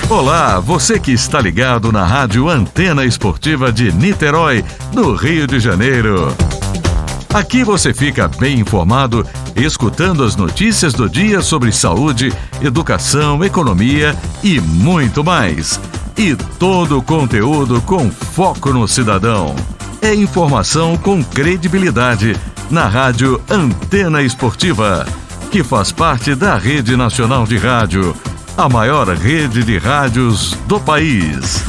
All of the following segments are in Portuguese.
Olá, você que está ligado na Rádio Antena Esportiva de Niterói, no Rio de Janeiro. Aqui você fica bem informado, escutando as notícias do dia sobre saúde, educação, economia e muito mais. E todo o conteúdo com foco no cidadão. É informação com credibilidade na Rádio Antena Esportiva, que faz parte da Rede Nacional de Rádio, a maior rede de rádios do país.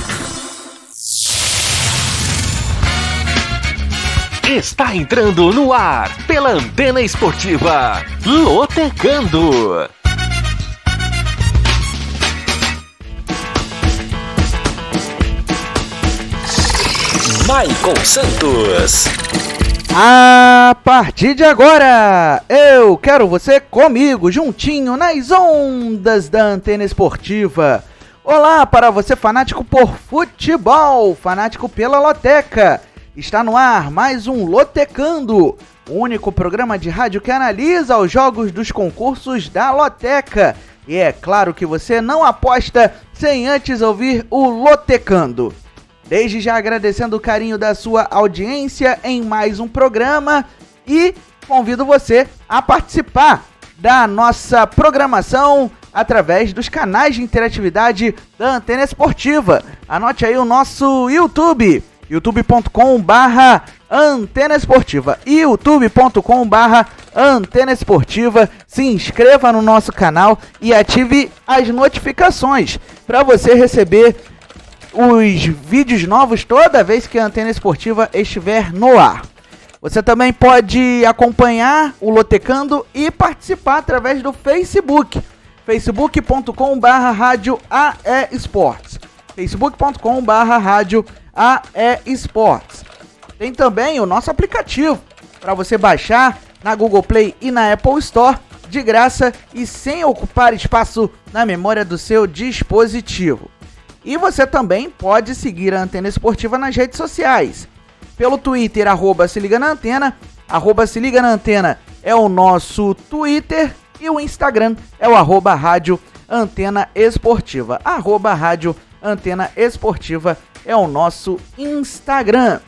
Está entrando no ar, pela Antena Esportiva, Lotecando. Maicon Santos. A partir de agora, eu quero você comigo, juntinho, nas ondas da Antena Esportiva. Olá para você fanático por futebol, fanático pela Loteca. Está no ar mais um Lotecando, o único programa de rádio que analisa os jogos dos concursos da Loteca. E é claro que você não aposta sem antes ouvir o Lotecando. Desde já agradecendo o carinho da sua audiência em mais um programa e convido você a participar da nossa programação através dos canais de interatividade da Antena Esportiva. Anote aí o nosso YouTube, youtube.com/Antena Esportiva, youtube.com/Antena Esportiva. Se inscreva no nosso canal e ative as notificações para você receber os vídeos novos toda vez que a Antena Esportiva estiver no ar. Você também pode acompanhar o Lotecando e participar através do Facebook, facebook.com/Rádio AE Esportes, facebook.com/Rádio AE Esportes. Tem também o nosso aplicativo para você baixar na Google Play e na Apple Store de graça e sem ocupar espaço na memória do seu dispositivo. E você também pode seguir a Antena Esportiva nas redes sociais. Pelo Twitter, @se liga na antena, @se liga na antena é o nosso Twitter e o Instagram é o @rádio Antena Esportiva. @rádio Antena Esportiva é o nosso Instagram.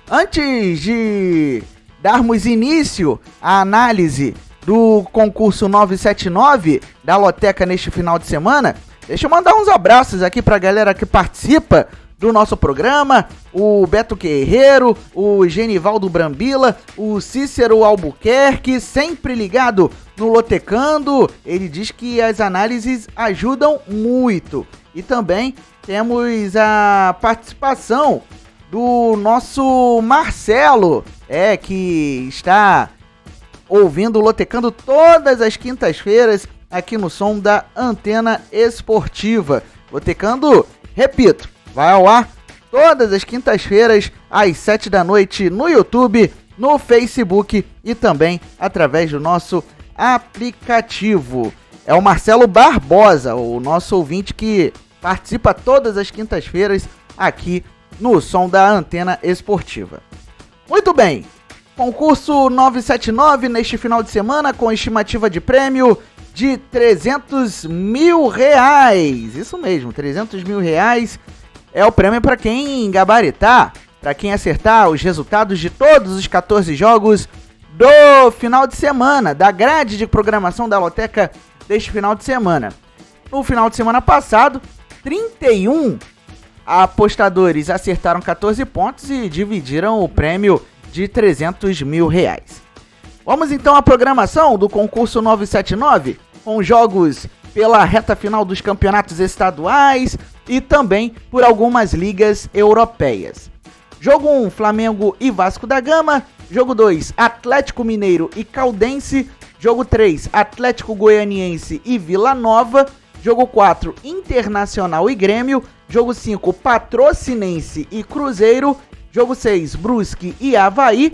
Antes de darmos início à análise do concurso 979 da Loteca neste final de semana, deixa eu mandar uns abraços aqui pra galera que participa do nosso programa, o Beto Guerreiro, o Genivaldo Brambila, o Cícero Albuquerque, sempre ligado no Lotecando. Ele diz que as análises ajudam muito. E também temos a participação do nosso Marcelo, que está ouvindo o Lotecando todas as quintas-feiras aqui no som da Antena Esportiva. Lotecando, repito, vai ao ar todas as quintas-feiras às 7 da noite no YouTube, no Facebook e também através do nosso aplicativo. É o Marcelo Barbosa, o nosso ouvinte que participa todas as quintas-feiras aqui no som da Antena Esportiva. Muito bem, concurso 979 neste final de semana com estimativa de prêmio de R$300 mil. Isso mesmo, R$300 mil é o prêmio para quem gabaritar, para quem acertar os resultados de todos os 14 jogos do final de semana, da grade de programação da Loteca deste final de semana. No final de semana passado, 31 apostadores acertaram 14 pontos e dividiram o prêmio de R$300 mil. Vamos então à programação do concurso 979, com jogos pela reta final dos campeonatos estaduais e também por algumas ligas europeias. Jogo 1, Flamengo e Vasco da Gama. Jogo 2, Atlético Mineiro e Caldense. Jogo 3, Atlético Goianiense e Vila Nova. Jogo 4, Internacional e Grêmio. Jogo 5, Patrocinense e Cruzeiro. Jogo 6, Brusque e Avaí.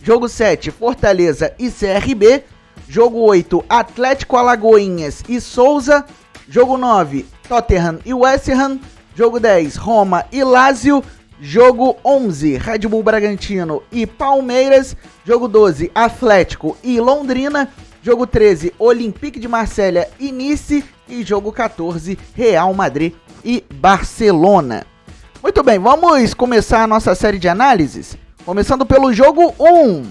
Jogo 7, Fortaleza e CRB. Jogo 8, Atlético Alagoinhas e Souza. Jogo 9, Tottenham e West Ham. Jogo 10, Roma e Lazio. Jogo 11, Red Bull Bragantino e Palmeiras. Jogo 12, Atlético e Londrina. Jogo 13, Olympique de Marselha e Nice. E jogo 14, Real Madrid e Barcelona. Muito bem, vamos começar a nossa série de análises. Começando pelo jogo 1,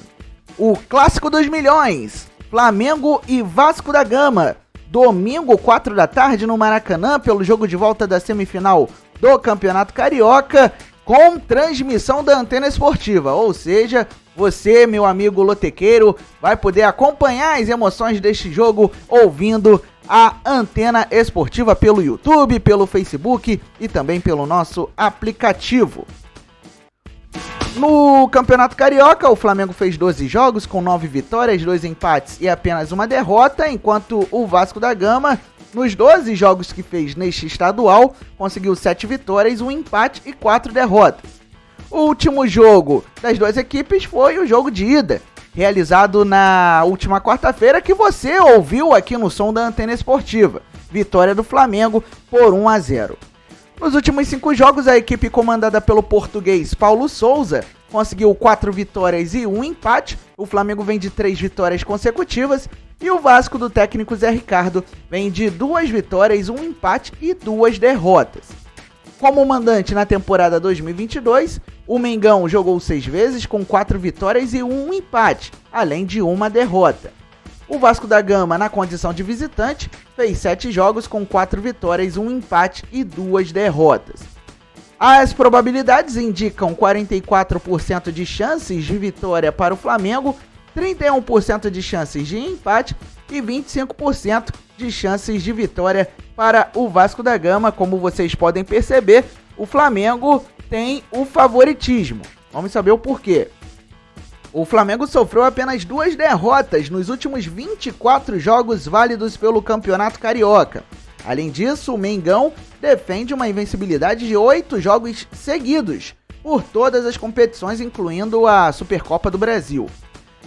o clássico dos milhões, Flamengo e Vasco da Gama. Domingo, 4 da tarde, no Maracanã, pelo jogo de volta da semifinal do Campeonato Carioca, com transmissão da Antena Esportiva. Ou seja, você, meu amigo lotequeiro, vai poder acompanhar as emoções deste jogo ouvindo a Antena Esportiva pelo YouTube, pelo Facebook e também pelo nosso aplicativo. No Campeonato Carioca, o Flamengo fez 12 jogos com 9 vitórias, 2 empates e apenas uma derrota, enquanto o Vasco da Gama, nos 12 jogos que fez neste estadual, conseguiu 7 vitórias, 1 empate e 4 derrotas. O último jogo das duas equipes foi o jogo de ida, realizado na última quarta-feira, que você ouviu aqui no som da Antena Esportiva. Vitória do Flamengo por 1-0. Nos últimos 5 jogos, a equipe comandada pelo português Paulo Souza conseguiu 4 vitórias e 1 empate. O Flamengo vem de 3 vitórias consecutivas e o Vasco do técnico Zé Ricardo vem de 2 vitórias, 1 empate e 2 derrotas. Como mandante na temporada 2022, o Mengão jogou 6 vezes com 4 vitórias e 1 empate, além de uma derrota. O Vasco da Gama, na condição de visitante, fez 7 jogos com 4 vitórias, 1 empate e 2 derrotas. As probabilidades indicam 44% de chances de vitória para o Flamengo, 31% de chances de empate e 25% de chances de vitória para o Vasco da Gama. Como vocês podem perceber, o Flamengo tem o favoritismo. Vamos saber o porquê. O Flamengo sofreu apenas 2 derrotas nos últimos 24 jogos válidos pelo Campeonato Carioca. Além disso, o Mengão defende uma invencibilidade de 8 jogos seguidos por todas as competições, incluindo a Supercopa do Brasil.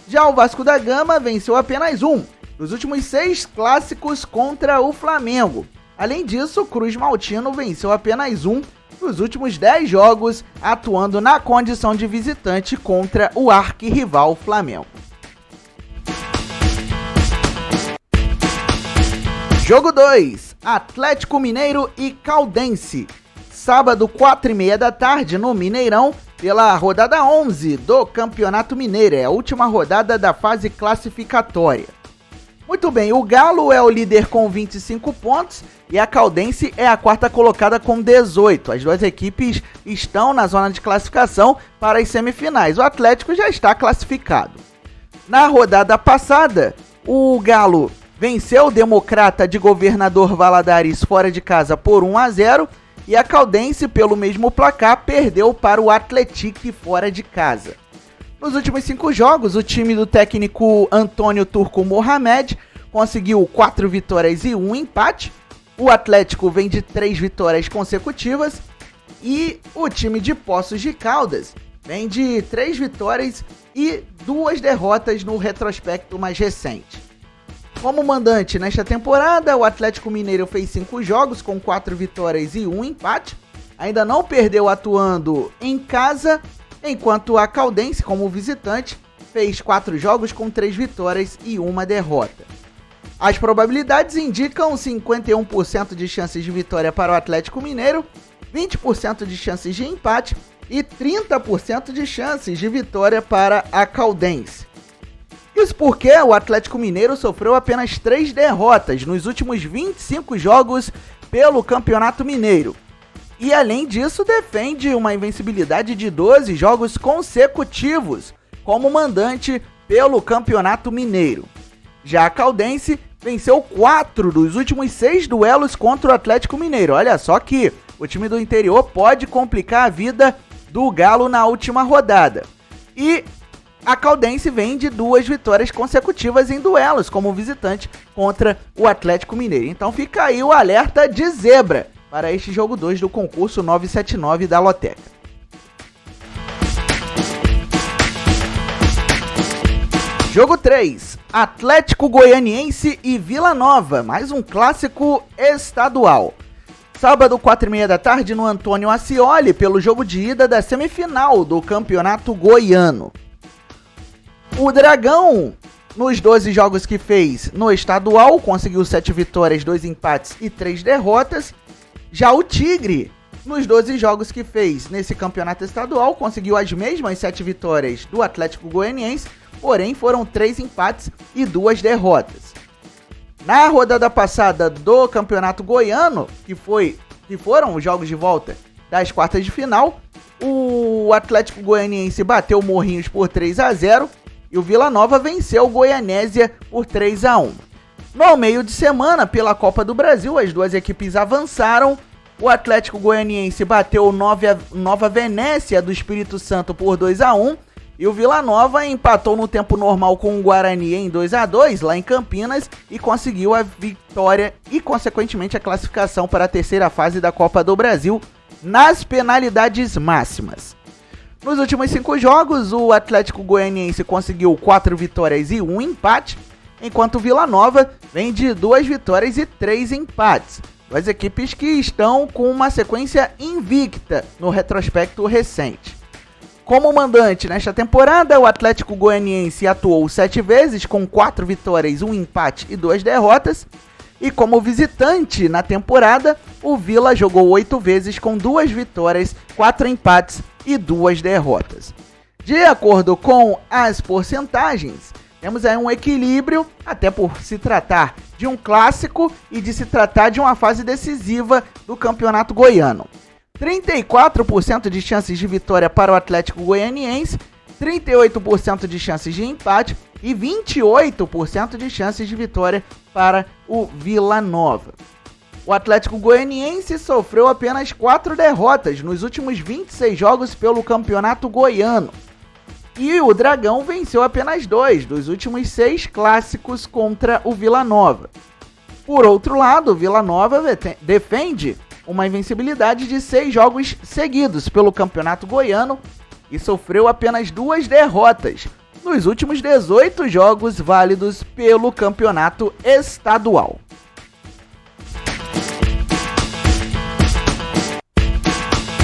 Já o Vasco da Gama venceu apenas 1 nos últimos 6 clássicos contra o Flamengo. Além disso, o Cruz Maltino venceu apenas 1 nos últimos 10 jogos, atuando na condição de visitante contra o arquirrival Flamengo. Jogo 2, Atlético Mineiro e Caldense. Sábado, 4h30 da tarde, no Mineirão, pela rodada 11 do Campeonato Mineiro. É a última rodada da fase classificatória. Muito bem, o Galo é o líder com 25 pontos e a Caldense é a quarta colocada com 18. As duas equipes estão na zona de classificação para as semifinais. O Atlético já está classificado. Na rodada passada, o Galo venceu o Democrata de Governador Valadares fora de casa por 1-0 e a Caldense, pelo mesmo placar, perdeu para o Atlético fora de casa. Nos últimos 5 jogos, o time do técnico Antônio Turco Mohamed conseguiu 4 vitórias e 1 empate. O Atlético vem de 3 vitórias consecutivas e o time de Poços de Caldas vem de 3 vitórias e 2 derrotas no retrospecto mais recente. Como mandante nesta temporada, o Atlético Mineiro fez 5 jogos com 4 vitórias e 1 empate. Ainda não perdeu atuando em casa, enquanto a Caldense, como visitante, fez 4 jogos com 3 vitórias e 1 derrota. As probabilidades indicam 51% de chances de vitória para o Atlético Mineiro, 20% de chances de empate e 30% de chances de vitória para a Caldense. Isso porque o Atlético Mineiro sofreu apenas 3 derrotas nos últimos 25 jogos pelo Campeonato Mineiro. E além disso, defende uma invencibilidade de 12 jogos consecutivos como mandante pelo Campeonato Mineiro. Já a Caldense venceu 4 dos últimos 6 duelos contra o Atlético Mineiro. Olha só que o time do interior pode complicar a vida do Galo na última rodada. E a Caldense vem de 2 vitórias consecutivas em duelos como visitante contra o Atlético Mineiro. Então fica aí o alerta de zebra para este jogo 2 do concurso 979 da Loteca. Jogo 3, Atlético Goianiense e Vila Nova, mais um clássico estadual. Sábado, 4h30 da tarde, no Antônio Ascioli, pelo jogo de ida da semifinal do Campeonato Goiano. O Dragão Nos 12 jogos que fez no estadual, conseguiu 7 vitórias, 2 empates e 3 derrotas. Já o Tigre, nos 12 jogos que fez nesse campeonato estadual, conseguiu as mesmas 7 vitórias do Atlético Goianiense, porém foram 3 empates e 2 derrotas. Na rodada passada do Campeonato Goiano, que foram os jogos de volta das quartas de final, o Atlético Goianiense bateu o Morrinhos por 3-0 e o Vila Nova venceu o Goianésia por 3-1. No meio de semana, pela Copa do Brasil, as duas equipes avançaram. O Atlético Goianiense bateu o Nova Venécia do Espírito Santo por 2-1 e o Vila Nova empatou no tempo normal com o Guarani em 2-2 lá em Campinas e conseguiu a vitória e, consequentemente, a classificação para a terceira fase da Copa do Brasil nas penalidades máximas. Nos últimos 5 jogos, o Atlético Goianiense conseguiu 4 vitórias e 1 empate, enquanto o Vila Nova vem de 2 vitórias e 3 empates. Duas equipes que estão com uma sequência invicta no retrospecto recente. Como mandante nesta temporada, o Atlético Goianiense atuou 7 vezes, com 4 vitórias, 1 empate e 2 derrotas. E como visitante na temporada, o Vila jogou 8 vezes, com 2 vitórias, 4 empates e 2 derrotas. De acordo com as porcentagens, temos aí um equilíbrio, até por se tratar de um clássico e de se tratar de uma fase decisiva do Campeonato Goiano. 34% de chances de vitória para o Atlético Goianiense, 38% de chances de empate e 28% de chances de vitória para o Vila Nova. O Atlético Goianiense sofreu apenas 4 derrotas nos últimos 26 jogos pelo Campeonato Goiano. E o Dragão venceu apenas 2 dos últimos 6 clássicos contra o Vila Nova. Por outro lado, o Vila Nova defende uma invencibilidade de 6 jogos seguidos pelo Campeonato Goiano e sofreu apenas 2 derrotas nos últimos 18 jogos válidos pelo Campeonato Estadual.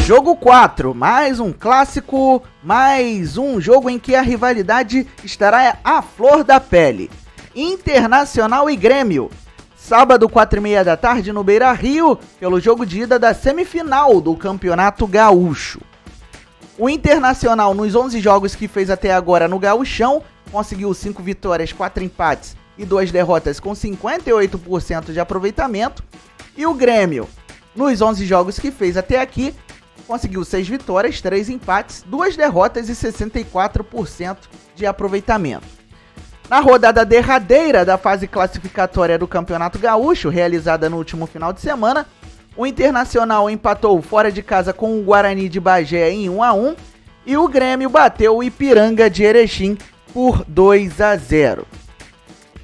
Jogo 4, mais um clássico, mais um jogo em que a rivalidade estará à flor da pele. Internacional e Grêmio. Sábado, 4h30 da tarde, no Beira-Rio, pelo jogo de ida da semifinal do Campeonato Gaúcho. O Internacional, nos 11 jogos que fez até agora no Gaúchão, conseguiu 5 vitórias, 4 empates e 2 derrotas com 58% de aproveitamento. E o Grêmio, nos 11 jogos que fez até aqui, conseguiu 6 vitórias, 3 empates, 2 derrotas e 64% de aproveitamento. Na rodada derradeira da fase classificatória do Campeonato Gaúcho, realizada no último final de semana, o Internacional empatou fora de casa com o Guarani de Bagé em 1-1 e o Grêmio bateu o Ipiranga de Erechim por 2-0.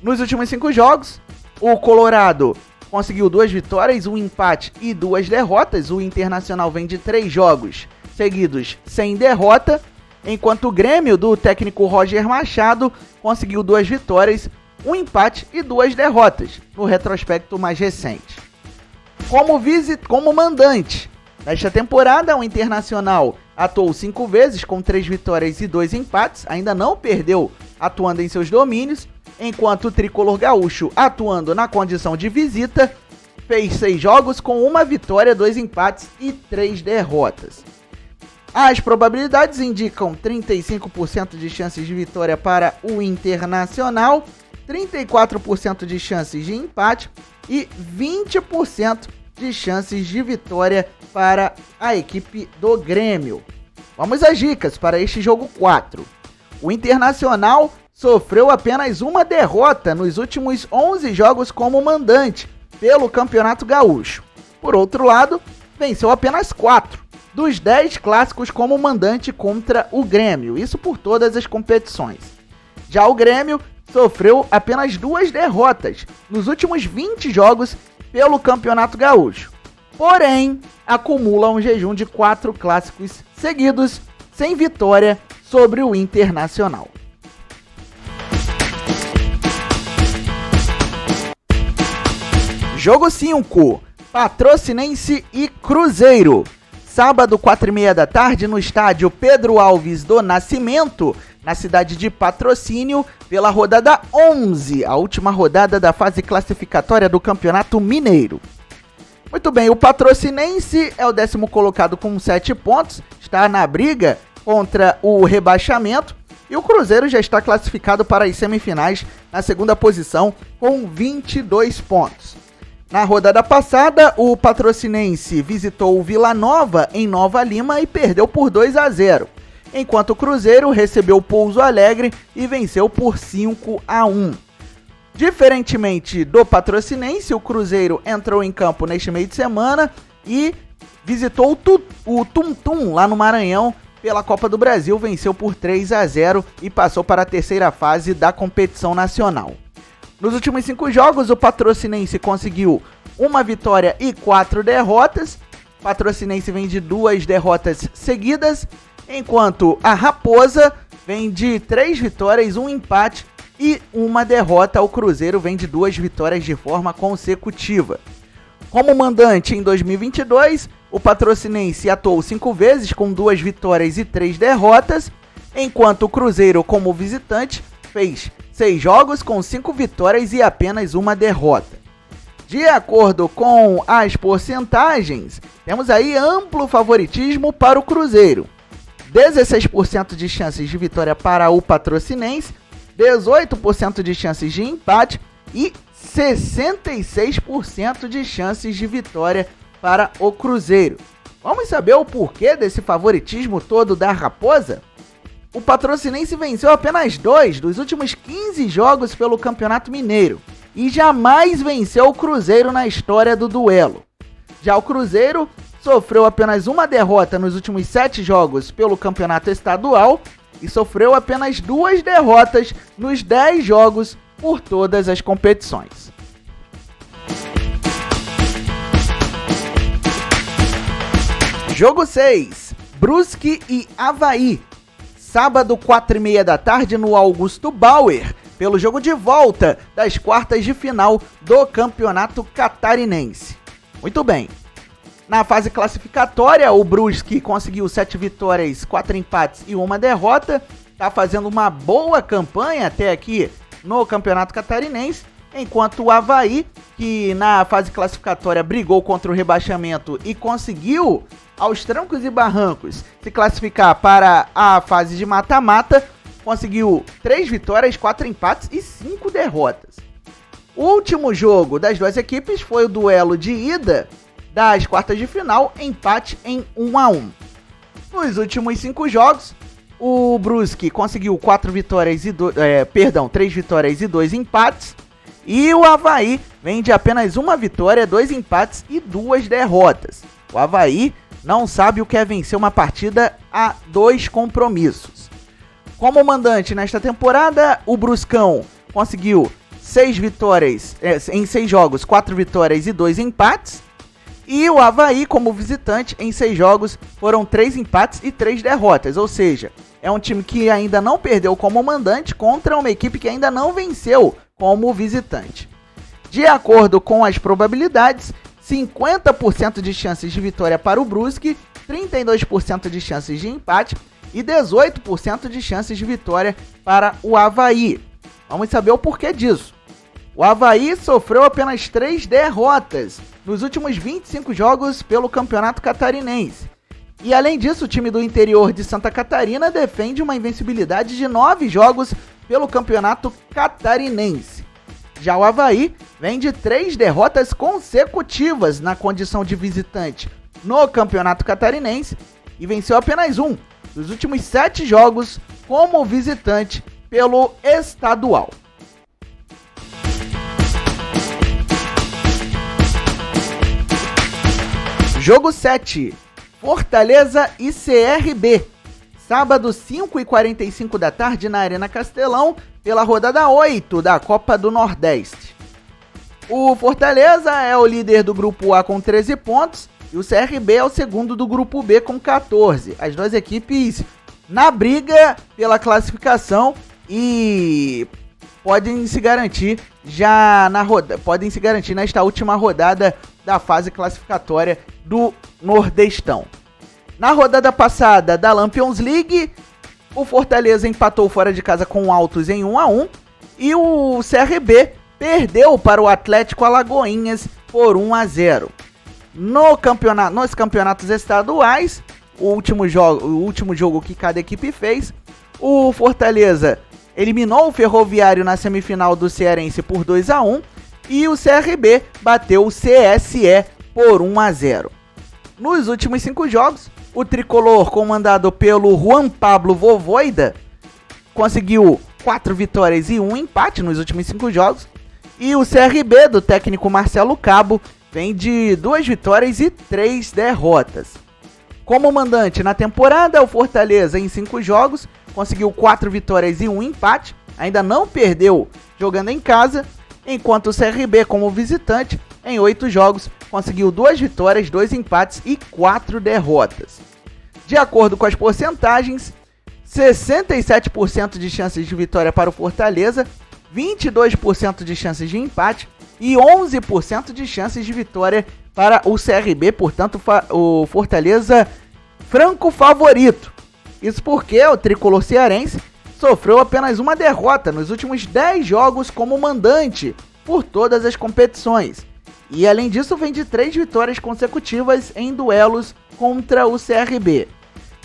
Nos últimos 5 jogos, o Colorado conseguiu 2 vitórias, 1 empate e 2 derrotas. O Internacional vem de 3 jogos seguidos sem derrota, enquanto o Grêmio do técnico Roger Machado conseguiu 2 vitórias, 1 empate e 2 derrotas no retrospecto mais recente. Como mandante, nesta temporada o Internacional atuou 5 vezes com 3 vitórias e 2 empates, ainda não perdeu atuando em seus domínios, enquanto o tricolor gaúcho, atuando na condição de visita, fez 6 jogos com 1 vitória, 2 empates e 3 derrotas. As probabilidades indicam 35% de chances de vitória para o Internacional, 34% de chances de empate e 20% de chances de vitória para a equipe do Grêmio. Vamos às dicas para este jogo 4. O Internacional sofreu apenas 1 derrota nos últimos 11 jogos como mandante pelo Campeonato Gaúcho. Por outro lado, venceu apenas 4 dos 10 clássicos como mandante contra o Grêmio, isso por todas as competições. Já o Grêmio sofreu apenas 2 derrotas nos últimos 20 jogos pelo Campeonato Gaúcho. Porém, acumula um jejum de 4 clássicos seguidos sem vitória sobre o Internacional. Jogo 5, Patrocinense e Cruzeiro. Sábado, 4h30 da tarde, no estádio Pedro Alves do Nascimento, na cidade de Patrocínio, pela rodada 11, a última rodada da fase classificatória do Campeonato Mineiro. Muito bem, o Patrocinense é o 10º colocado com 7 pontos, está na briga contra o rebaixamento, e o Cruzeiro já está classificado para as semifinais na 2ª posição com 22 pontos. Na rodada passada, o Patrocinense visitou o Vila Nova em Nova Lima e perdeu por 2-0, enquanto o Cruzeiro recebeu o Pouso Alegre e venceu por 5-1. Diferentemente do Patrocinense, o Cruzeiro entrou em campo neste meio de semana e visitou o Tum Tum lá no Maranhão pela Copa do Brasil, venceu por 3-0 e passou para a 3ª fase da competição nacional. Nos últimos 5 jogos, o Patrocinense conseguiu 1 vitória e 4 derrotas. O Patrocinense vem de 2 derrotas seguidas, enquanto a Raposa vem de 3 vitórias, 1 empate e 1 derrota. O Cruzeiro vem de 2 vitórias de forma consecutiva. Como mandante em 2022, o Patrocinense atuou 5 vezes com 2 vitórias e 3 derrotas, enquanto o Cruzeiro, como visitante, fez 6 jogos com 5 vitórias e apenas 1 derrota. De acordo com as porcentagens, temos aí amplo favoritismo para o Cruzeiro. 16% de chances de vitória para o Patrocinense, 18% de chances de empate e 66% de chances de vitória para o Cruzeiro. Vamos saber o porquê desse favoritismo todo da Raposa? O Patrocinense venceu apenas 2 dos últimos 15 jogos pelo Campeonato Mineiro e jamais venceu o Cruzeiro na história do duelo. Já o Cruzeiro sofreu apenas 1 derrota nos últimos 7 jogos pelo Campeonato Estadual e sofreu apenas 2 derrotas nos 10 jogos por todas as competições. Jogo 6, Brusque e Avaí. Sábado, 4h30 da tarde, no Augusto Bauer, pelo jogo de volta das quartas de final do Campeonato Catarinense. Muito bem. Na fase classificatória, o Brusque conseguiu 7 vitórias, 4 empates e 1 derrota. Está fazendo uma boa campanha até aqui no Campeonato Catarinense, enquanto o Avaí, que na fase classificatória brigou contra o rebaixamento e conseguiu, aos trancos e barrancos, se classificar para a fase de mata-mata, conseguiu 3 vitórias, 4 empates e 5 derrotas. O último jogo das duas equipes foi o duelo de ida das quartas de final, empate em 1-1. Nos últimos 5 jogos, o Brusque conseguiu 3 vitórias e 2 empates, e o Avaí vem de apenas 1 vitória, 2 empates e 2 derrotas. O Avaí não sabe o que é vencer uma partida a 2 compromissos. Como mandante nesta temporada, o Bruscão conseguiu 6 vitórias em 6 jogos, 4 vitórias e 2 empates. E o Avaí, como visitante, em 6 jogos, foram 3 empates e 3 derrotas. Ou seja, é um time que ainda não perdeu como mandante contra uma equipe que ainda não venceu como visitante. De acordo com as probabilidades, 50% de chances de vitória para o Brusque, 32% de chances de empate e 18% de chances de vitória para o Avaí. Vamos saber o porquê disso. O Avaí sofreu apenas 3 derrotas nos últimos 25 jogos pelo Campeonato Catarinense. E além disso, o time do interior de Santa Catarina defende uma invencibilidade de 9 jogos pelo Campeonato Catarinense. Já o Avaí vem de 3 derrotas consecutivas na condição de visitante no Campeonato Catarinense e venceu apenas 1 dos últimos 7 jogos como visitante pelo estadual. Jogo 7, Fortaleza e CRB. Sábado, 5h45 da tarde na Arena Castelão, pela rodada 8 da Copa do Nordeste. O Fortaleza é o líder do Grupo A com 13 pontos e o CRB é o segundo do Grupo B com 14. As duas equipes na briga pela classificação e podem se garantir nesta última rodada da fase classificatória do Nordestão. Na rodada passada da Lampions League, O Fortaleza empatou fora de casa com o Altos em 1-1 e o CRB perdeu para o Atlético Alagoinhas por 1-0. Nos campeonatos estaduais, o último jogo que cada equipe fez, o Fortaleza eliminou o Ferroviário na semifinal do Cearense por 2-1 e o CRB bateu o CSE por 1-0. Nos últimos 5 jogos, o tricolor, comandado pelo Juan Pablo Voivoda, conseguiu 4 vitórias e 1 empate nos últimos 5 jogos. E o CRB, do técnico Marcelo Cabo, vem de 2 vitórias e 3 derrotas. Como mandante na temporada, o Fortaleza, em 5 jogos, conseguiu 4 vitórias e 1 empate. Ainda não perdeu jogando em casa, enquanto o CRB, como visitante, em 8 jogos, conseguiu 2 vitórias, 2 empates e 4 derrotas. De acordo com as porcentagens, 67% de chances de vitória para o Fortaleza, 22% de chances de empate e 11% de chances de vitória para o CRB, portanto o Fortaleza franco favorito. Isso porque o tricolor cearense sofreu apenas uma derrota nos últimos 10 jogos como mandante por todas as competições. E além disso vem de 3 vitórias consecutivas em duelos contra o CRB.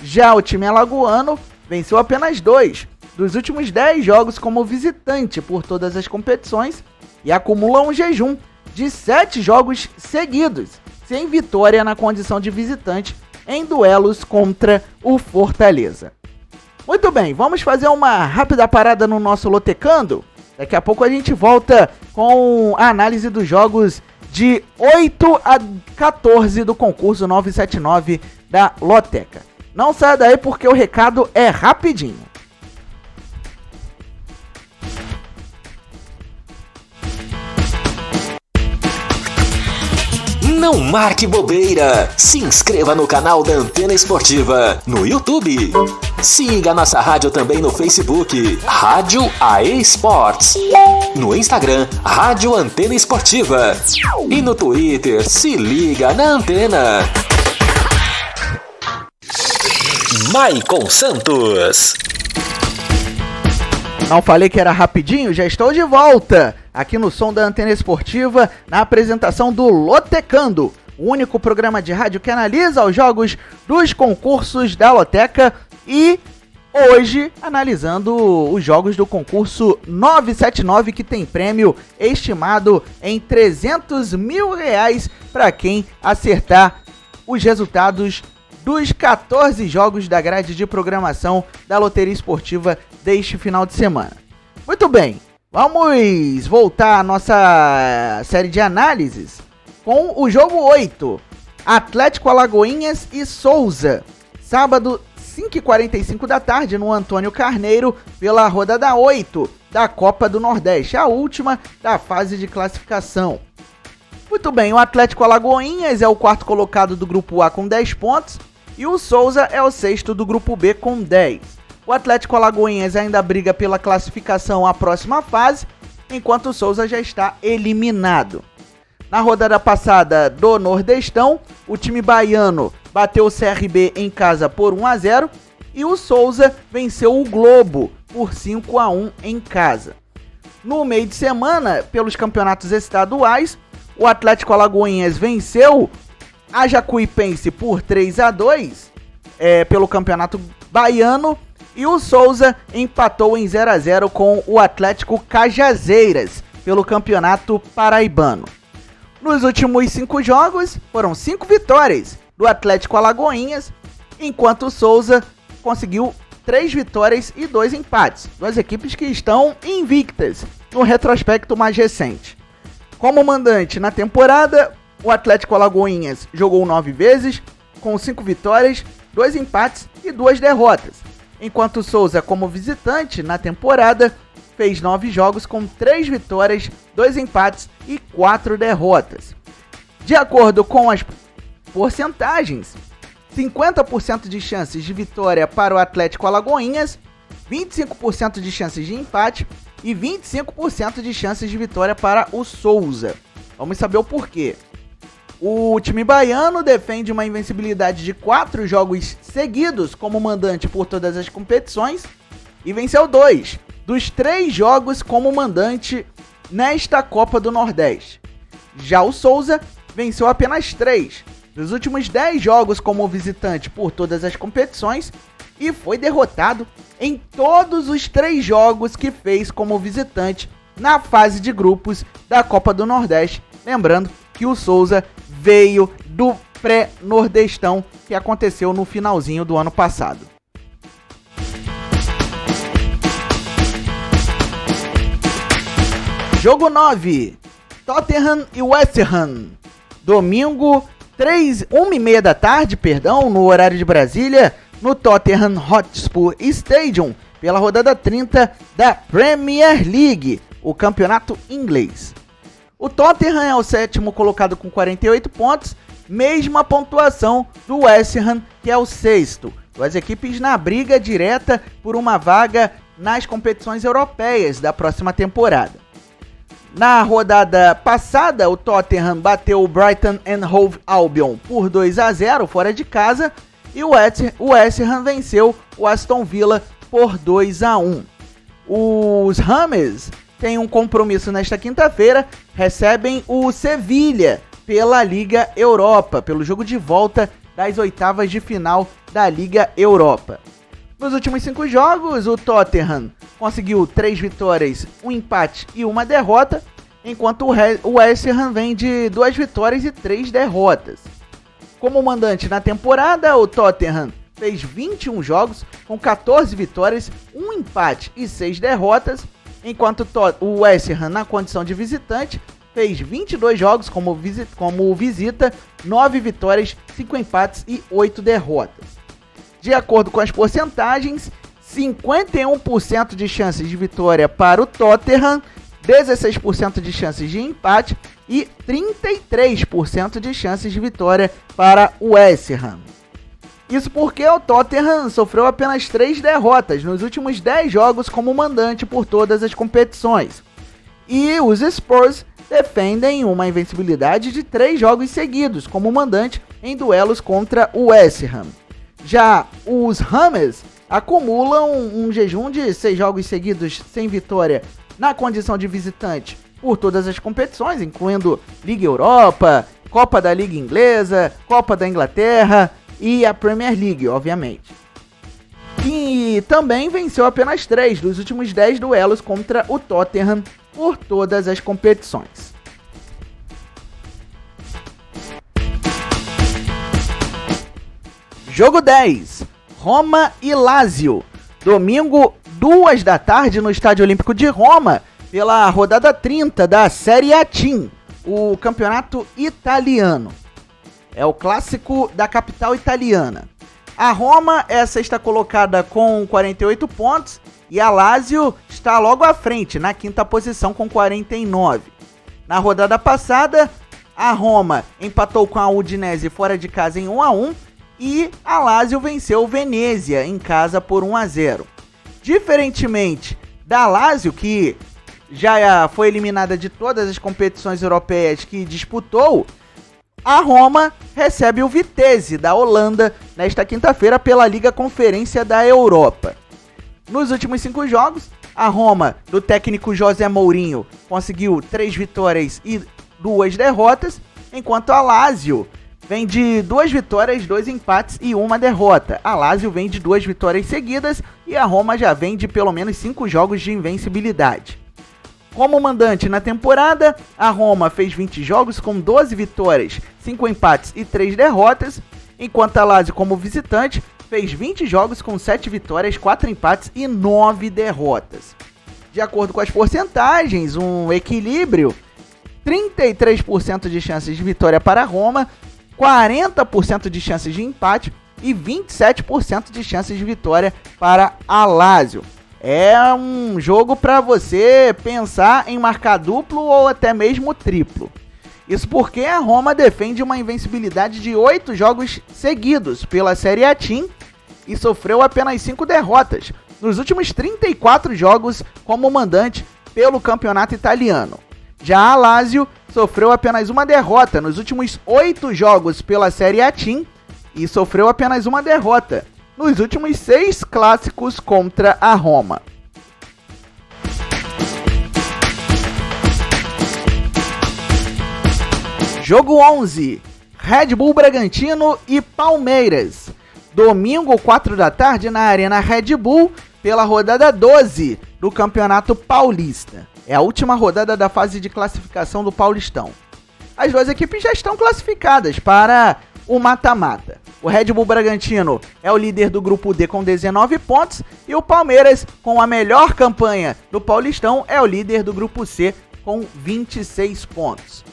Já o time alagoano venceu apenas 2 dos últimos 10 jogos como visitante por todas as competições e acumula um jejum de 7 jogos seguidos, sem vitória na condição de visitante em duelos contra o Fortaleza. Muito bem, vamos fazer uma rápida parada no nosso Lotecando. Daqui a pouco a gente volta com a análise dos jogos de 8 a 14 do concurso 979 da Loteca. Não saia daí porque o recado é rapidinho. Não marque bobeira. Se inscreva no canal da Antena Esportiva no YouTube. Siga nossa rádio também no Facebook, Rádio AE Esportes. No Instagram, Rádio Antena Esportiva. E no Twitter, se liga na Antena. Maicon Santos. Não falei que era rapidinho? Já estou de volta aqui no som da Antena Esportiva, na apresentação do Lotecando, o único programa de rádio que analisa os jogos dos concursos da Loteca, e hoje analisando os jogos do concurso 979, que tem prêmio estimado em R$300 mil para quem acertar os resultados dos 14 jogos da grade de programação da Loteria Esportiva deste final de semana. Muito bem, vamos voltar à nossa série de análises com o jogo 8, Atlético Alagoinhas e Souza, sábado 5h45 da tarde no Antônio Carneiro, pela rodada 8 da Copa do Nordeste, a última da fase de classificação. Muito bem, o Atlético Alagoinhas é o 4º colocado do grupo A com 10 pontos, e o Souza é o 6º do grupo B com 10. O Atlético Alagoinhas ainda briga pela classificação à próxima fase, enquanto o Souza já está eliminado. Na rodada passada do Nordestão, o time baiano bateu o CRB em casa por 1-0 e o Souza venceu o Globo por 5-1 em casa. No meio de semana, pelos campeonatos estaduais, o Atlético Alagoinhas venceu a Jacuipense por 3-2 pelo campeonato baiano, e o Souza empatou em 0-0 com o Atlético Cajazeiras pelo campeonato paraibano. Nos últimos 5 jogos, foram 5 vitórias do Atlético Alagoinhas, enquanto o Souza conseguiu 3 vitórias e 2 empates. 2 equipes que estão invictas no retrospecto mais recente. Como mandante na temporada, o Atlético Alagoinhas jogou 9 vezes, com 5 vitórias, 2 empates e 2 derrotas. Enquanto o Souza, como visitante na temporada, fez 9 jogos com 3 vitórias, 2 empates e 4 derrotas. De acordo com as porcentagens, 50% de chances de vitória para o Atlético Alagoinhas, 25% de chances de empate e 25% de chances de vitória para o Souza. Vamos saber o porquê. O time baiano defende uma invencibilidade de 4 jogos seguidos como mandante por todas as competições e venceu 2 dos 3 jogos como mandante nesta Copa do Nordeste. Já o Souza venceu apenas 3 dos últimos 10 jogos como visitante por todas as competições e foi derrotado em todos os 3 jogos que fez como visitante na fase de grupos da Copa do Nordeste. Lembrando que o Souza veio do pré-nordestão que aconteceu no finalzinho do ano passado. Jogo 9, Tottenham e West Ham. Domingo, 1h30 da tarde, no horário de Brasília, no Tottenham Hotspur Stadium, pela rodada 30 da Premier League, o campeonato inglês. O Tottenham é o 7º colocado com 48 pontos, mesma pontuação do West Ham, que é o 6º. Duas equipes na briga direta por uma vaga nas competições europeias da próxima temporada. Na rodada passada, o Tottenham bateu o Brighton and Hove Albion por 2-0 fora de casa e o West Ham venceu o Aston Villa por 2-1. Os Hammers têm um compromisso nesta quinta-feira, recebem o Sevilha pela Liga Europa, pelo jogo de volta das oitavas de final da Liga Europa. Nos últimos 5 jogos, o Tottenham conseguiu 3 vitórias, 1 empate e 1 derrota, enquanto o West Ham vem de 2 vitórias e 3 derrotas. Como mandante na temporada, o Tottenham fez 21 jogos com 14 vitórias, 1 empate e 6 derrotas, enquanto o West Ham, na condição de visitante, fez 22 jogos como visita, 9 vitórias, 5 empates e 8 derrotas. De acordo com as porcentagens, 51% de chances de vitória para o Tottenham, 16% de chances de empate e 33% de chances de vitória para o West Ham. Isso porque o Tottenham sofreu apenas 3 derrotas nos últimos 10 jogos como mandante por todas as competições. E os Spurs defendem uma invencibilidade de 3 jogos seguidos como mandante em duelos contra o West Ham. Já os Hammers acumulam um jejum de 6 jogos seguidos sem vitória na condição de visitante por todas as competições, incluindo Liga Europa, Copa da Liga Inglesa, Copa da Inglaterra e a Premier League, obviamente. E também venceu apenas 3 dos últimos 10 duelos contra o Tottenham por todas as competições. Jogo 10, Roma e Lazio. Domingo, 2 da tarde, no Estádio Olímpico de Roma, pela rodada 30 da Série A Team, o campeonato italiano. É o clássico da capital italiana. A Roma é a 6ª colocada com 48 pontos e a Lazio está logo à frente, na 5ª posição com 49. Na rodada passada, a Roma empatou com a Udinese fora de casa em 1-1 e a Lazio venceu o Venezia em casa por 1-0. Diferentemente da Lazio, que já foi eliminada de todas as competições europeias que disputou, a Roma recebe o Vitesse da Holanda nesta quinta-feira pela Liga Conferência da Europa. Nos últimos 5 jogos, a Roma, do técnico José Mourinho, conseguiu 3 vitórias e 2 derrotas, enquanto a Lazio vem de 2 vitórias, 2 empates e 1 derrota. A Lazio vem de 2 vitórias seguidas e a Roma já vem de pelo menos 5 jogos de invencibilidade. Como mandante na temporada, a Roma fez 20 jogos com 12 vitórias, 5 empates e 3 derrotas, enquanto a Lazio, como visitante, fez 20 jogos com 7 vitórias, 4 empates e 9 derrotas. De acordo com as porcentagens, um equilíbrio: 33% de chances de vitória para a Roma, 40% de chances de empate e 27% de chances de vitória para a Lazio. É um jogo para você pensar em marcar duplo ou até mesmo triplo. Isso porque a Roma defende uma invencibilidade de 8 jogos seguidos pela Série A Team e sofreu apenas 5 derrotas nos últimos 34 jogos como mandante pelo campeonato italiano. Já a Lazio sofreu apenas uma derrota nos últimos 8 jogos pela Série A Team e sofreu apenas uma derrota nos últimos 6 clássicos contra a Roma. Jogo 11, Red Bull Bragantino e Palmeiras. Domingo, 4 da tarde, na Arena Red Bull, pela rodada 12 do Campeonato Paulista. É a última rodada da fase de classificação do Paulistão. As duas equipes já estão classificadas para o mata-mata. O Red Bull Bragantino é o líder do grupo D com 19 pontos e o Palmeiras, com a melhor campanha do Paulistão, é o líder do grupo C com 26 pontos.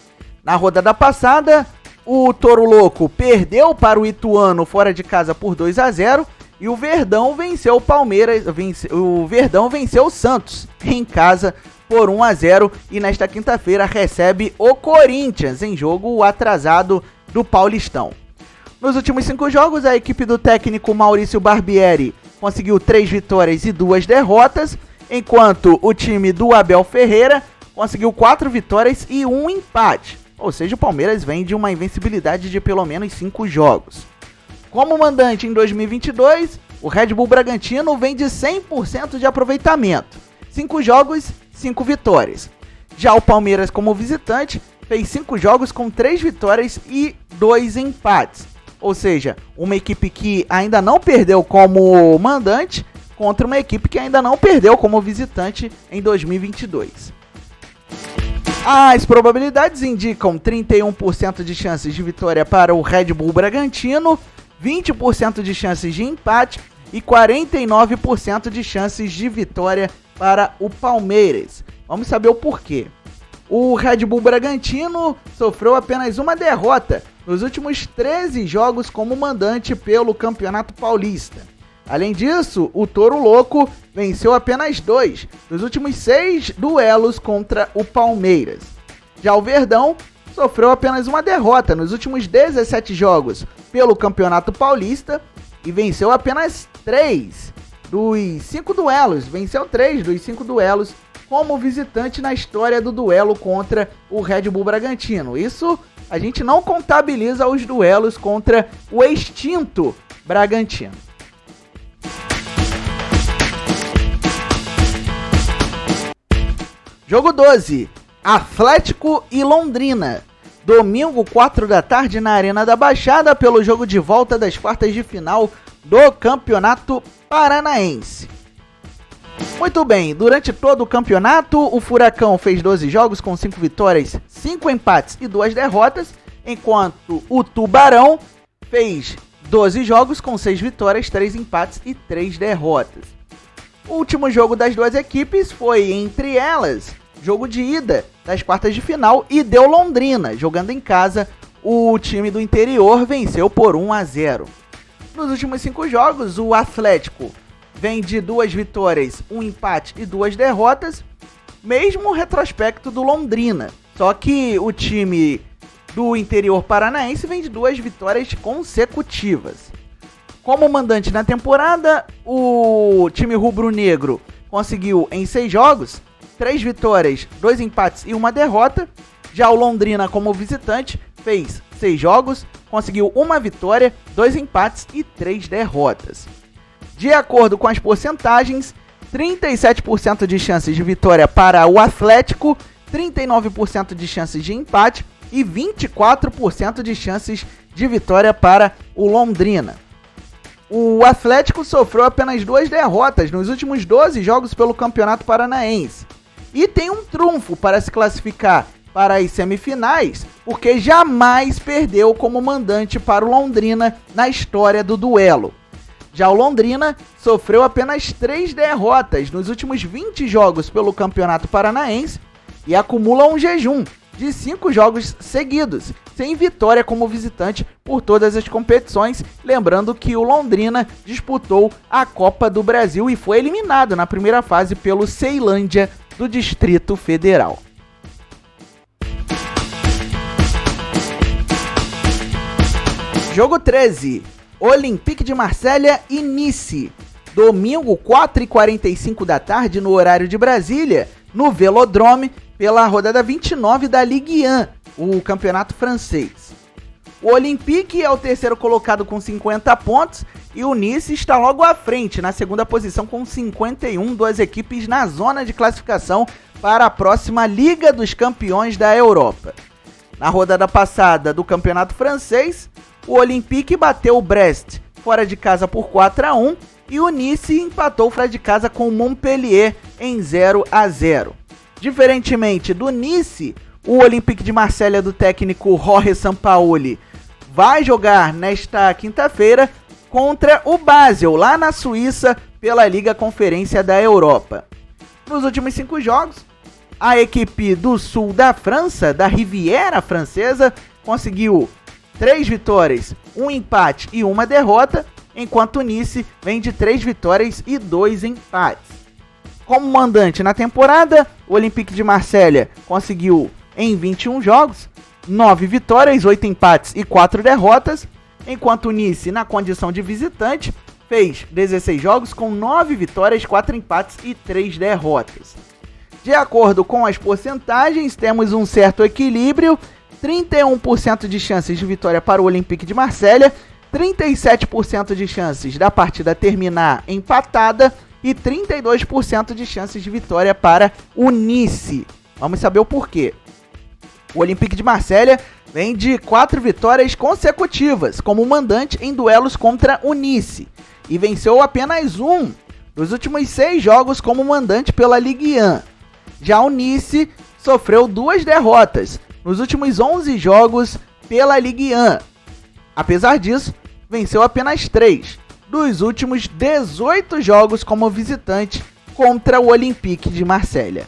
Na rodada passada, o Touro Louco perdeu para o Ituano fora de casa por 2-0 e o Verdão venceu o Palmeiras, o Verdão venceu o Santos em casa por 1-0 e nesta quinta-feira recebe o Corinthians em jogo atrasado do Paulistão. Nos últimos 5 jogos, a equipe do técnico Maurício Barbieri conseguiu 3 vitórias e 2 derrotas, enquanto o time do Abel Ferreira conseguiu 4 vitórias e 1 empate. Ou seja, o Palmeiras vem de uma invencibilidade de pelo menos 5 jogos. Como mandante em 2022, o Red Bull Bragantino vem de 100% de aproveitamento. 5 jogos, 5 vitórias. Já o Palmeiras, como visitante, fez 5 jogos com 3 vitórias e 2 empates. Ou seja, uma equipe que ainda não perdeu como mandante contra uma equipe que ainda não perdeu como visitante em 2022. As probabilidades indicam 31% de chances de vitória para o Red Bull Bragantino, 20% de chances de empate e 49% de chances de vitória para o Palmeiras. Vamos saber o porquê. O Red Bull Bragantino sofreu apenas uma derrota nos últimos 13 jogos como mandante pelo Campeonato Paulista. Além disso, o Touro Louco venceu apenas 2 dos últimos 6 duelos contra o Palmeiras. Já o Verdão sofreu apenas uma derrota nos últimos 17 jogos pelo Campeonato Paulista e venceu apenas 3 dos 5 duelos. Venceu 3 dos 5 duelos como visitante na história do duelo contra o Red Bull Bragantino. Isso a gente não contabiliza os duelos contra o extinto Bragantino. Jogo 12, Atlético e Londrina. Domingo, 4 da tarde, na Arena da Baixada, pelo jogo de volta das quartas de final do Campeonato Paranaense. Muito bem, durante todo o campeonato, o Furacão fez 12 jogos com 5 vitórias, 5 empates e 2 derrotas, enquanto o Tubarão fez 12 jogos com 6 vitórias, 3 empates e 3 derrotas. O último jogo das duas equipes foi, entre elas, jogo de ida das quartas de final e deu Londrina. Jogando em casa, o time do interior venceu por 1-0. Nos últimos 5 jogos, o Atlético vem de 2 vitórias, 1 empate e 2 derrotas, mesmo retrospecto do Londrina. Só que o time do interior paranaense vem de 2 vitórias consecutivas. Como mandante na temporada, o time rubro-negro conseguiu em 6 jogos 3 vitórias, 2 empates e 1 derrota. Já o Londrina, como visitante, fez 6 jogos, conseguiu 1 vitória, 2 empates e 3 derrotas. De acordo com as porcentagens, 37% de chances de vitória para o Atlético, 39% de chances de empate e 24% de chances de vitória para o Londrina. O Atlético sofreu apenas 2 derrotas nos últimos 12 jogos pelo Campeonato Paranaense. E tem um trunfo para se classificar para as semifinais, porque jamais perdeu como mandante para o Londrina na história do duelo. Já o Londrina sofreu apenas 3 derrotas nos últimos 20 jogos pelo Campeonato Paranaense e acumula um jejum de 5 jogos seguidos, sem vitória como visitante por todas as competições. Lembrando que o Londrina disputou a Copa do Brasil e foi eliminado na primeira fase pelo Ceilândia do Distrito Federal. Jogo 13, Olympique de Marselha e Nice. Domingo, 4h45 da tarde, no horário de Brasília, no Velodrome, pela rodada 29 da Ligue 1, o campeonato francês. O Olympique é o terceiro colocado com 50 pontos e o Nice está logo à frente, na segunda posição com 51, duas equipes na zona de classificação para a próxima Liga dos Campeões da Europa. Na rodada passada do campeonato francês, o Olympique bateu o Brest fora de casa por 4-1 e o Nice empatou fora de casa com o Montpellier em 0-0. Diferentemente do Nice, o Olympique de Marselha do técnico Jorge Sampaoli vai jogar nesta quinta-feira contra o Basel, lá na Suíça, pela Liga Conferência da Europa. Nos últimos 5 jogos, a equipe do sul da França, da Riviera Francesa, conseguiu 3 vitórias, 1 empate e 1 derrota, enquanto o Nice vem de 3 vitórias e 2 empates. Como mandante na temporada, o Olympique de Marselha conseguiu, em 21 jogos, 9 vitórias, 8 empates e 4 derrotas, enquanto o Nice, na condição de visitante, fez 16 jogos com 9 vitórias, 4 empates e 3 derrotas. De acordo com as porcentagens, temos um certo equilíbrio, 31% de chances de vitória para o Olympique de Marselha, 37% de chances da partida terminar empatada e 32% de chances de vitória para o Nice. Vamos saber o porquê. O Olympique de Marselha vem de 4 vitórias consecutivas como mandante em duelos contra o Nice e venceu apenas um dos últimos 6 jogos como mandante pela Ligue 1. Já o Nice sofreu 2 derrotas nos últimos 11 jogos pela Ligue 1. Apesar disso, venceu apenas 3 dos últimos 18 jogos como visitante contra o Olympique de Marselha.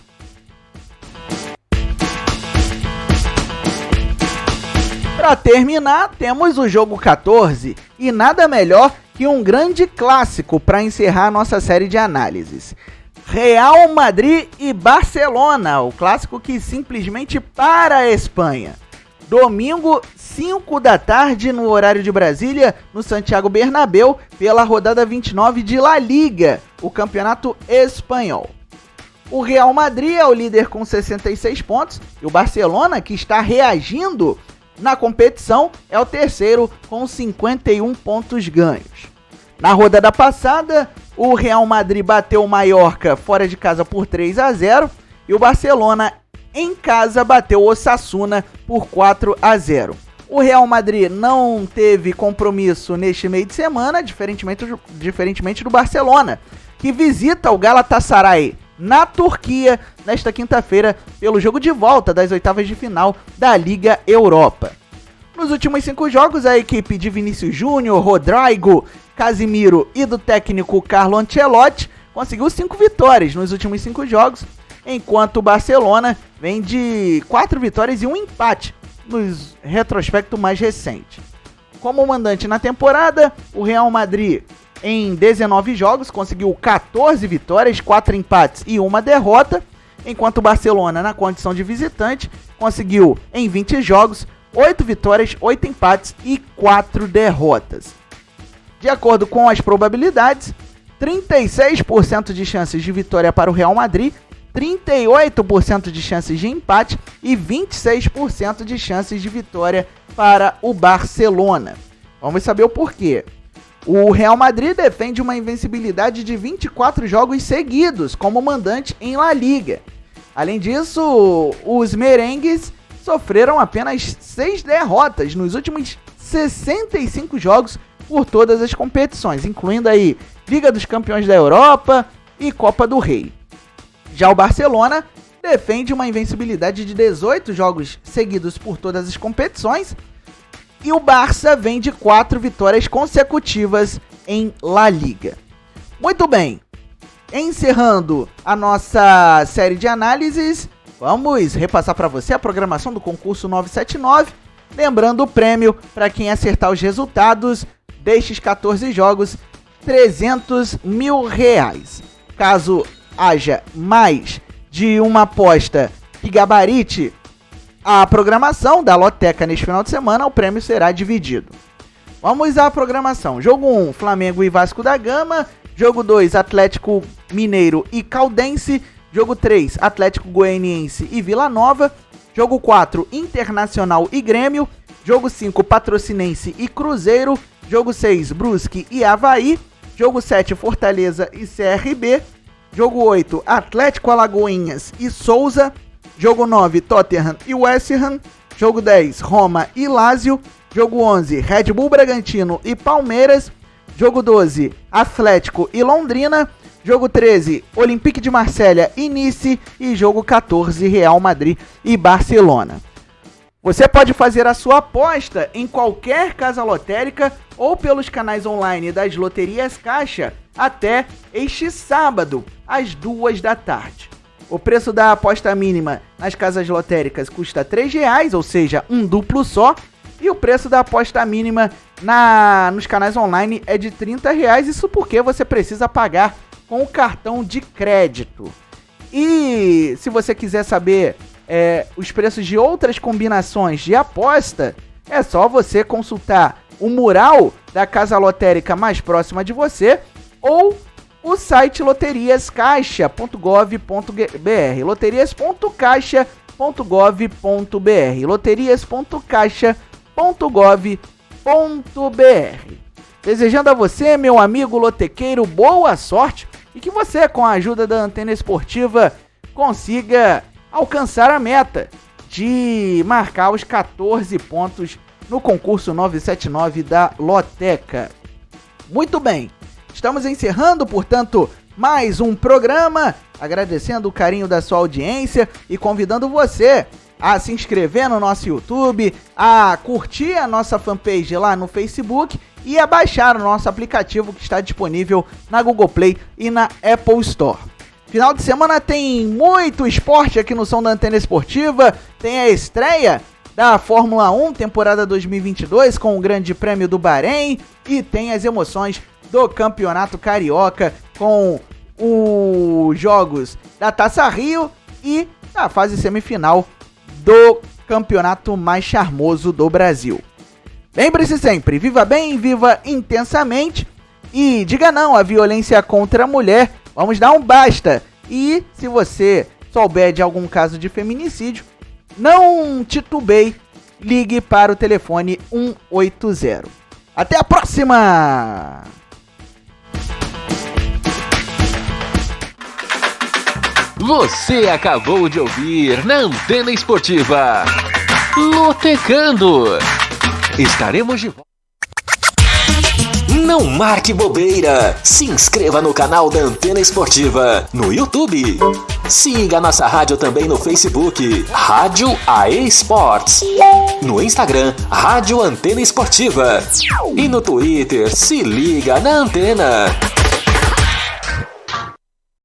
Para terminar, temos o jogo 14 e nada melhor que um grande clássico para encerrar nossa série de análises. Real Madrid e Barcelona, o clássico que simplesmente para a Espanha. Domingo, 5 da tarde, no horário de Brasília, no Santiago Bernabéu, pela rodada 29 de La Liga, o campeonato espanhol. O Real Madrid é o líder com 66 pontos e o Barcelona, que está reagindo na competição, é o terceiro com 51 pontos ganhos. Na rodada passada, o Real Madrid bateu o Mallorca fora de casa por 3-0 e o Barcelona em casa bateu o Osasuna por 4-0. O Real Madrid não teve compromisso neste meio de semana, diferentemente do Barcelona, que visita o Galatasaray na Turquia nesta quinta-feira pelo jogo de volta das oitavas de final da Liga Europa. Nos últimos 5 jogos, a equipe de Vinícius Júnior, Rodrigo, Casemiro e do técnico Carlo Ancelotti conseguiu 5 vitórias nos últimos 5 jogos, enquanto o Barcelona vem de 4 vitórias e 1 empate nos retrospecto mais recente. Como mandante na temporada, o Real Madrid em 19 jogos conseguiu 14 vitórias, 4 empates e 1 derrota, enquanto o Barcelona, na condição de visitante, conseguiu em 20 jogos 8 vitórias, 8 empates e 4 derrotas. De acordo com as probabilidades, 36% de chances de vitória para o Real Madrid, 38% de chances de empate e 26% de chances de vitória para o Barcelona. Vamos saber o porquê. O Real Madrid defende uma invencibilidade de 24 jogos seguidos como mandante em La Liga. Além disso, os merengues sofreram apenas 6 derrotas nos últimos 65 jogos por todas as competições, incluindo aí Liga dos Campeões da Europa e Copa do Rei. Já o Barcelona defende uma invencibilidade de 18 jogos seguidos por todas as competições e o Barça vem de 4 vitórias consecutivas em La Liga. Muito bem, encerrando a nossa série de análises, vamos repassar para você a programação do concurso 979, lembrando o prêmio para quem acertar os resultados destes 14 jogos, R$300 mil. Caso haja mais de uma aposta que gabarite a programação da loteca neste final de semana, o prêmio será dividido. Vamos à programação. Jogo 1, Flamengo e Vasco da Gama. Jogo 2, Atlético Mineiro e Caldense. Jogo 3, Atlético Goianiense e Vila Nova. Jogo 4, Internacional e Grêmio. Jogo 5, Patrocinense e Cruzeiro. Jogo 6, Brusque e Avaí. Jogo 7, Fortaleza e CRB. Jogo 8, Atlético Alagoinhas e Souza. Jogo 9, Tottenham e West Ham. Jogo 10, Roma e Lazio. Jogo 11, Red Bull Bragantino e Palmeiras. Jogo 12, Atlético e Londrina. Jogo 13, Olympique de Marselha e Nice. E jogo 14, Real Madrid e Barcelona. Você pode fazer a sua aposta em qualquer casa lotérica ou pelos canais online das Loterias Caixa até este sábado, às 2 da tarde. O preço da aposta mínima nas casas lotéricas custa R$ 3,00, ou seja, um duplo só. E o preço da aposta mínima nos canais online é de R$ 30,00, isso porque você precisa pagar com o cartão de crédito. E se você quiser saber os preços de outras combinações de aposta, é só você consultar o mural da casa lotérica mais próxima de você ou o site loteriascaixa.gov.br, loterias.caixa.gov.br, loterias.caixa.gov.br. Desejando a você, meu amigo lotequeiro, boa sorte e que você, com a ajuda da Antena Esportiva, consiga alcançar a meta de marcar os 14 pontos no concurso 979 da Loteca. Muito bem, estamos encerrando, portanto, mais um programa, agradecendo o carinho da sua audiência e convidando você a se inscrever no nosso YouTube, a curtir a nossa fanpage lá no Facebook e a baixar o nosso aplicativo que está disponível na Google Play e na Apple Store. Final de semana tem muito esporte aqui no Som da Antena Esportiva, tem a estreia da Fórmula 1, temporada 2022, com o Grande Prêmio do Bahrein, e tem as emoções do Campeonato Carioca, com os jogos da Taça Rio e a fase semifinal do campeonato mais charmoso do Brasil. Lembre-se sempre, viva bem, viva intensamente e diga não à violência contra a mulher. Vamos dar um basta. E se você souber de algum caso de feminicídio, não titubeie, ligue para o telefone 180. Até a próxima! Você acabou de ouvir na Antena Esportiva Lotecando. Estaremos de volta. Não marque bobeira. Se inscreva no canal da Antena Esportiva no YouTube. Siga nossa rádio também no Facebook, Rádio AE Sports. No Instagram, Rádio Antena Esportiva. E no Twitter, se liga na Antena.